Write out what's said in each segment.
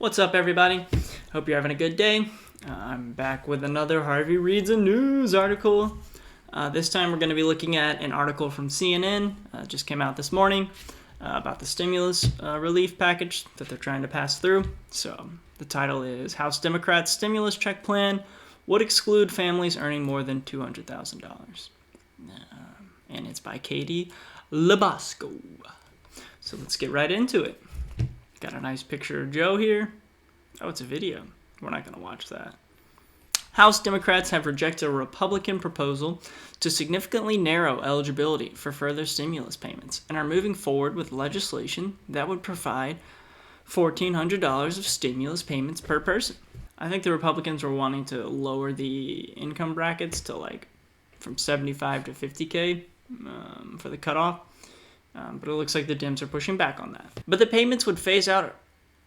What's up, everybody? Hope you're having a good day. I'm back with another Harvey Reads a News article. This time we're going to be looking at an article from CNN. Just came out this morning about the stimulus relief package that they're trying to pass through. So the title is House Democrats' Stimulus Check Plan would exclude families earning more than $200,000. And it's by Katie Labasco. So let's get right into it. Got a nice picture of Joe here. Oh, it's a video. We're not going to watch that. House Democrats have rejected a Republican proposal to significantly narrow eligibility for further stimulus payments and are moving forward with legislation that would provide $1,400 of stimulus payments per person. I think the Republicans were wanting to lower the income brackets to from 75 to 50K for the cutoff. But it looks like the Dems are pushing back on that. But the payments would phase out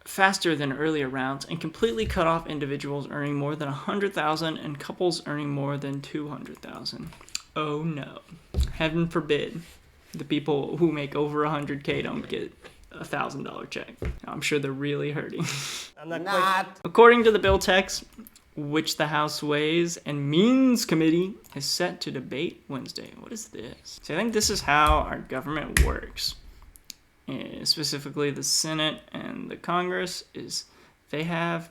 faster than earlier rounds and completely cut off individuals earning more than $100,000 and couples earning more than $200,000. Oh no. Heaven forbid the people who make over $100K don't get a $1,000 check. I'm sure they're really hurting. According to the bill text, which the House Ways and Means Committee is set to debate Wednesday. What is this? So I think this is how our government works. Specifically the Senate and the Congress is they have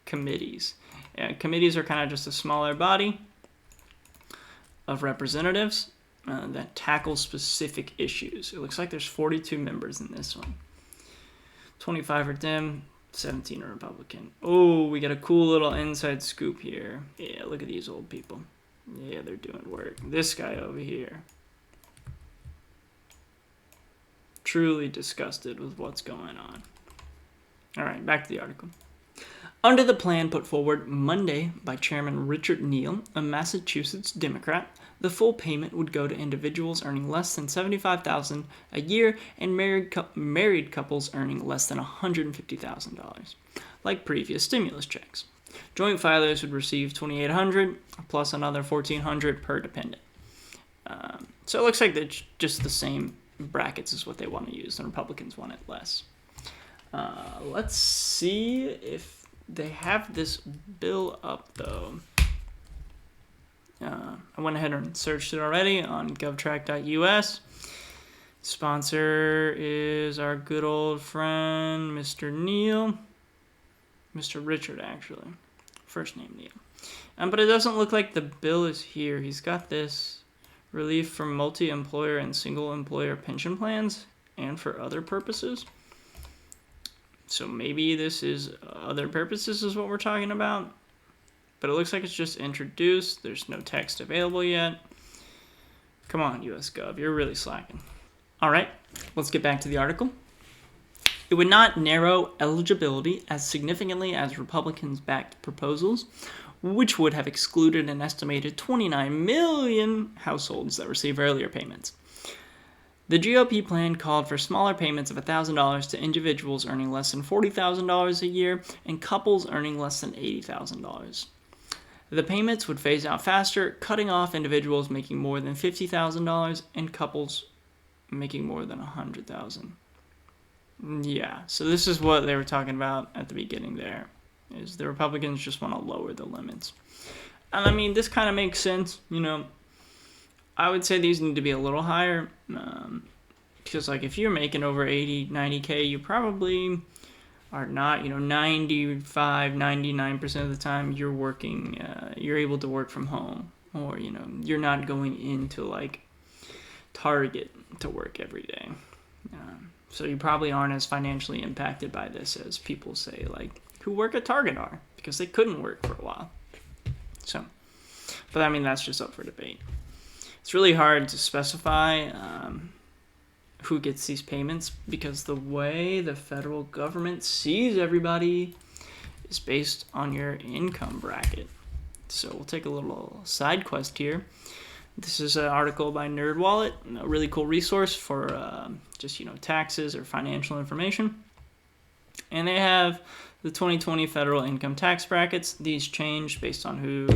committees. Committees are kind of just a smaller body of representatives that tackle specific issues. It looks like there's 42 members in this one. 25 are Dem, 17 are Republican. Oh, we got a cool little inside scoop here. Yeah, look at these old people. Yeah, they're doing work. This guy over here. Truly disgusted with what's going on. All right, back to the article. Under the plan put forward Monday by Chairman Richard Neal, a Massachusetts Democrat, the full payment would go to individuals earning less than $75,000 a year and married couples earning less than $150,000, like previous stimulus checks. Joint filers would receive $2,800 plus another $1,400 per dependent. So it looks like it's just the same brackets is what they want to use. The Republicans want it less. Let's see if they have this bill up, though. I went ahead and searched it already on govtrack.us. Sponsor is our good old friend, Mr. Neal. Mr. Richard, actually. First name Neal. But it doesn't look like the bill is here. He's got this relief for multi-employer and single-employer pension plans and for other purposes. So maybe this is other purposes is what we're talking about. But it looks like it's just introduced. There's no text available yet. Come on, US Gov. You're really slacking. All right, let's get back to the article. It would not narrow eligibility as significantly as Republicans-backed proposals, which would have excluded an estimated 29 million households that receive earlier payments. The GOP plan called for smaller payments of $1,000 to individuals earning less than $40,000 a year and couples earning less than $80,000. The payments would phase out faster, cutting off individuals making more than $50,000 and couples making more than $100,000. Yeah, so this is what they were talking about at the beginning there, is the Republicans just want to lower the limits. And I mean, this kind of makes sense, I would say these need to be a little higher, because if you're making over 80, 90K, you probably are not, 95, 99% of the time you're working, you're able to work from home, or, you're not going into Target to work every day. So you probably aren't as financially impacted by this as people say, who work at Target are, because they couldn't work for a while. So, but I mean, that's just up for debate. It's really hard to specify who gets these payments because the way the federal government sees everybody is based on your income bracket. So we'll take a little side quest here. This is an article by NerdWallet, a really cool resource for just taxes or financial information. And they have the 2020 federal income tax brackets. These change based on who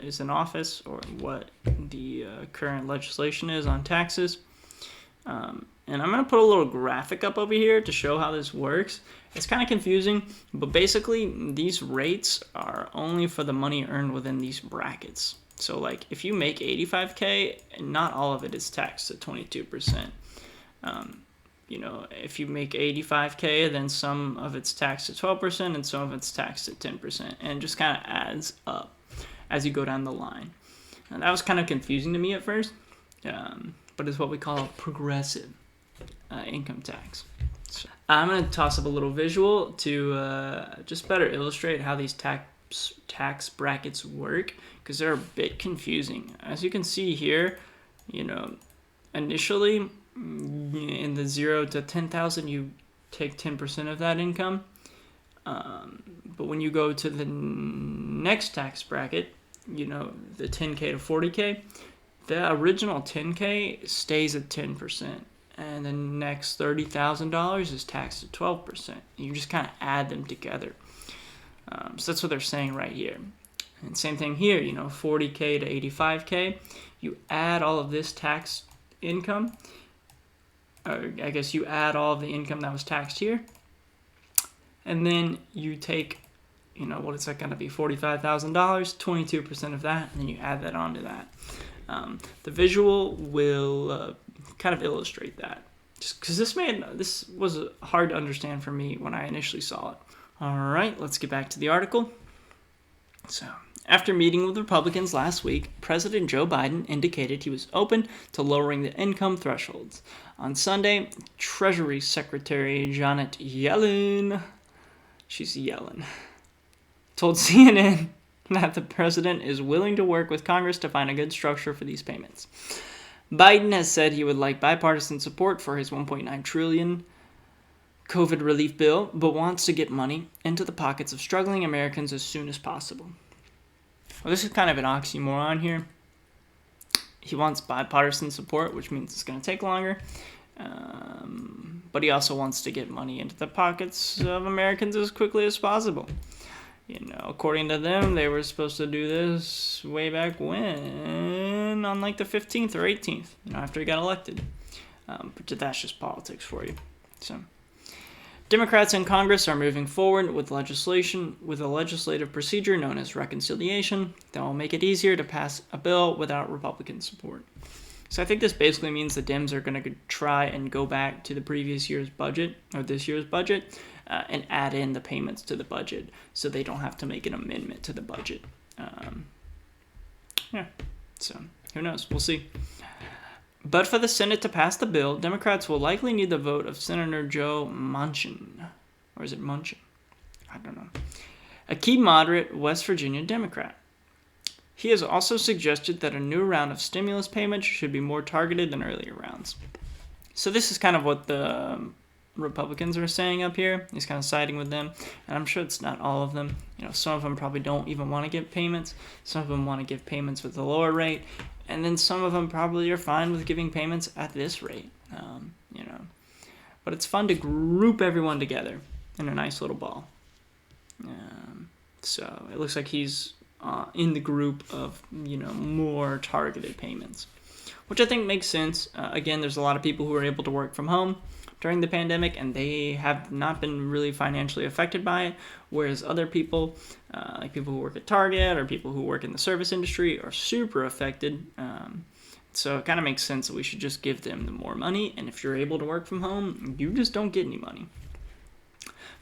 is in office or what the current legislation is on taxes. And I'm going to put a little graphic up over here to show how this works. It's kind of confusing, but basically these rates are only for the money earned within these brackets. So like if you make 85K, not all of it is taxed at 22%. You know, if you make 85K, then some of it's taxed at 12% and some of it's taxed at 10%. And it just kind of adds up as you go down the line. And that was kind of confusing to me at first, but it's what we call a progressive income tax. So I'm going to toss up a little visual to just better illustrate how these tax brackets work, because they're a bit confusing. As you can see here, you know, initially in the 0 to 10,000 you take 10% of that income, but when you go to the next tax bracket, you know, the 10K to 40K, the original 10K stays at 10%, and the next $30,000 is taxed at 12%. You just kind of add them together. So that's what they're saying right here. And same thing here, you know, 40K to 85K, you add all of this tax income, or I guess you add all of the income that was taxed here, and then you take, you know, what is that going to be, $45,000, 22% of that, and then you add that onto that. The visual will kind of illustrate that, just because this was hard to understand for me when I initially saw it. All right, let's get back to the article. So, after meeting with Republicans last week, President Joe Biden indicated he was open to lowering the income thresholds. On Sunday, Treasury Secretary Janet Yellen, she's yelling, told CNN that the president is willing to work with Congress to find a good structure for these payments. Biden has said he would like bipartisan support for his $1.9 trillion COVID relief bill, but wants to get money into the pockets of struggling Americans as soon as possible. Well, this is kind of an oxymoron here. He wants bipartisan support, which means it's going to take longer, but he also wants to get money into the pockets of Americans as quickly as possible. You know, according to them, they were supposed to do this way back when, on like the 15th or 18th, you know, after he got elected. But that's just politics for you. So, Democrats in Congress are moving forward with legislation with a legislative procedure known as reconciliation that will make it easier to pass a bill without Republican support. So I think this basically means the Dems are going to try and go back to the previous year's budget, or this year's budget, and add in the payments to the budget so they don't have to make an amendment to the budget. So who knows? We'll see. But for the Senate to pass the bill, Democrats will likely need the vote of Senator Joe Manchin. Or is it Manchin? I don't know. A key moderate West Virginia Democrat. He has also suggested that a new round of stimulus payments should be more targeted than earlier rounds. So this is kind of what the Republicans are saying up here. He's kind of siding with them. And I'm sure it's not all of them. You know, some of them probably don't even want to give payments. Some of them want to give payments with a lower rate. And then some of them probably are fine with giving payments at this rate. You know, but it's fun to group everyone together in a nice little ball. So it looks like he's in the group of, you know, more targeted payments, which I think makes sense. Again, there's a lot of people who are able to work from home during the pandemic, and they have not been really financially affected by it, whereas other people, like people who work at Target or people who work in the service industry, are super affected. So it kind of makes sense that we should just give them the more money, and if you're able to work from home, you just don't get any money.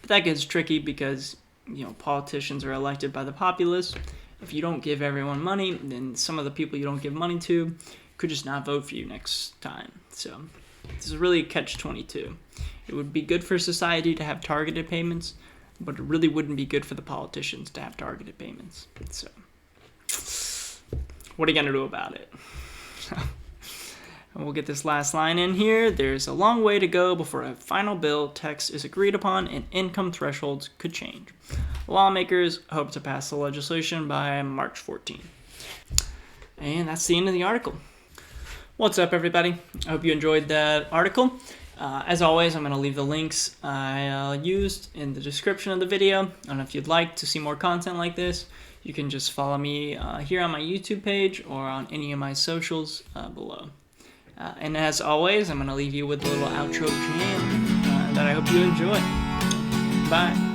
But that gets tricky because, you know, politicians are elected by the populace. If you don't give everyone money, then some of the people you don't give money to could just not vote for you next time. So this is really catch-22. It would be good for society to have targeted payments, but it really wouldn't be good for the politicians to have targeted payments. So what are you going to do about it? We'll get this last line in here. There's a long way to go before a final bill text is agreed upon and income thresholds could change. Lawmakers hope to pass the legislation by March 14. And that's the end of the article. What's up, everybody? I hope you enjoyed that article. As always, I'm going to leave the links I used in the description of the video. And if you'd like to see more content like this, you can just follow me here on my YouTube page or on any of my socials below. And as always, I'm going to leave you with a little outro jam that I hope you enjoy. Bye.